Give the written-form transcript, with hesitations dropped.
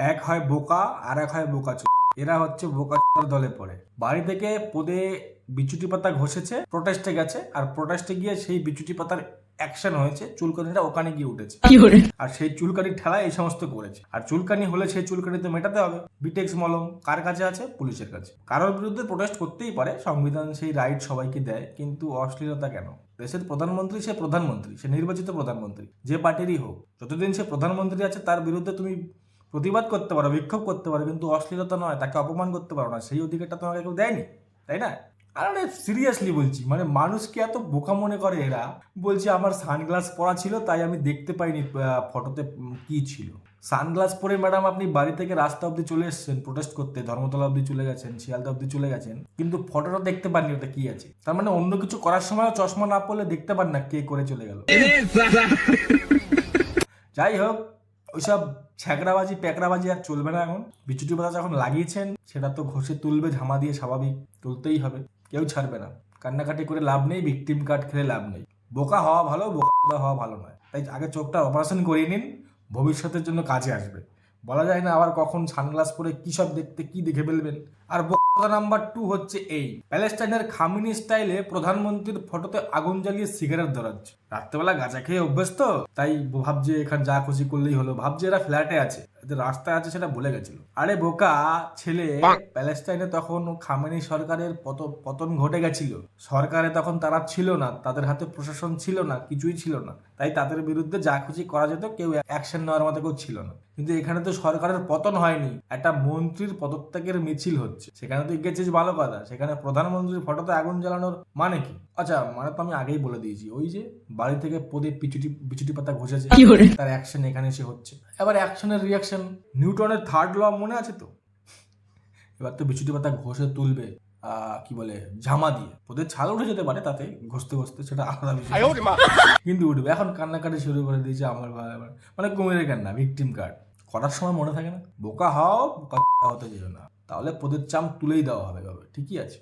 এক হয় বোকা আর এক হয় বোকাচোদ। এরা হচ্ছে বোকাচোদার দলে পড়ে। বাড়ি থেকে পদে বিচুটি পাতা ঘষেছে, প্রোটেস্টে গেছে, আর প্রোটেস্টে গিয়ে সেই বিচুটি পাতার অ্যাকশন হয়েছে, চুলকানিটা ওখানে গিয়ে উঠেছে, আর সেই চুলকানির ঠেলায় এই সমস্ত করেছে। আর চুলকানি হলে সেই চুলকানি তো মেটাতে হবে। বিটেক্স মলম কার কাছে আছে? পুলিশের কাছে। কারোর বিরুদ্ধে প্রোটেস্ট করতেই পারে, সংবিধান সেই রাইট সবাইকে দেয়, কিন্তু অশ্লীলতা কেন? দেশের প্রধানমন্ত্রী সে প্রধানমন্ত্রী, সে নির্বাচিত প্রধানমন্ত্রী, যে পার্টিরই হোক। যতদিন সে প্রধানমন্ত্রী আছে তার বিরুদ্ধে তুমি প্রতিবাদ করতে পারো, বিক্ষোভ করতে পারো, কিন্তু অশ্লীলতা নয়, তাকে অপমান করতে পারো না। সেই অধিকারটা তোমাকে কেউ দেয়নি, তাই না? আরে সিরিয়াসলি বলছি, মানে মানুষকে এত বোকা মনে করে এরা। বলছে আমার সানগ্লাস পরা ছিল তাই আমি দেখতে পাইনি ফটোতে কি ছিল। সানগ্লাস পরে ম্যাডাম আপনি বাড়ি থেকে রাস্তা অব্দি চলে এসেছেন প্রোটেস্ট করতে, ধর্মতলা অব্দি চলে গেছেন, শিয়ালদা অব্দি চলে গেছেন, কিন্তু ফটোটা দেখতে পাননি ওটা কি আছে। তার মানে অন্য কিছু করার সময় চশমা না পড়লে দেখতে পান না কে করে চলে গেল। যাই হোক, ওইসব ছ্যাঁকড়াবাজি প্যাকড়াবাজি আর চলবে না এখন। বিচুটি পাতা যখন লাগিয়েছেন সেটা তো ঘষে তুলবে, ঝামা দিয়ে, স্বাভাবিক, তুলতেই হবে, কেউ ছাড়বে না। কান্নাকাটি করে লাভ নেই, ভিকটিম কার্ড খেলে লাভ নেই। বোকা হওয়া ভালো, বোকা হওয়া ভালো নয়। তাই আগে চোখটা অপারেশন করিয়ে নিন, ভবিষ্যতের জন্য কাজে আসবে। বলা যায় না আবার কখন সানগ্লাস পরে কি সব দেখতে কি দেখে ফেলবেন। আর বোকা নাম্বার 2 হচ্ছে এই, প্যালেস্টাইনের খামিনি স্টাইলে প্রধানমন্ত্রীর ফটোতে আগুন জ্বালিয়ে সিগারেট ধরাচ্ছে। রাত্রেবেলা গাঁজা খেয়ে অভ্যস্ত, তাই ভাবছে এখানে যা খুশি করলেই হলো, ভাবছে এরা ফ্ল্যাটে আছে, এদের রাস্তায় আছে সেটা ভুলে গেছিল। আরে বোকা ছেলে, প্যালেস্টাইনে তখন খামেনি সরকারের পতন ঘটে গেছিল। সরকারে তখন তারা ছিল না, তাদের হাতে প্রশাসন ছিল না, কিছুই ছিল না, তাই তাদের বিরুদ্ধে যা খুশি করা যেত, কেউ অ্যাকশন নেওয়ার মতো কেউ ছিল না। কিন্তু এখানে তো সরকারের পতন হয়নি, একটা মন্ত্রীর পদত্যাগের মিছিল হচ্ছে। সেখানে তো গেছিস ভালো কথা, সেখানে প্রধানমন্ত্রীর ফটোতে আগুন জ্বালানোর মানে কি? আচ্ছা, মানে তো আমি আগেই বলে দিয়েছি, ওই যে বাড়ি থেকে পদে বিচুটি পাতা ঘষেছে, তার অ্যাকশন এখানে এসে হচ্ছে। এবার অ্যাকশনের রিয়াকশন, নিউটনের থার্ড ল মনে আছে তো? এবার তো বিচুটি পাতা ঘষে তুলবে কি বলে, ঝামা দিয়ে। ওদের ছাল উঠে যেতে পারে তাতে, ঘষতে ঘষতে, সেটা আলাদা বিষয়, কিন্তু উঠবে। এখন কান্নাকাটি শুরু করে দিয়েছে আমার ভাই, মানে কুমিরের কান্না, ভিকটিম কার্ড। করার সময় মনে থাকে না, বোকা হও, বোকা হতে যেও না, তাহলে পদের চাম তুলেই দেওয়া হবে, ঠিকই আছে।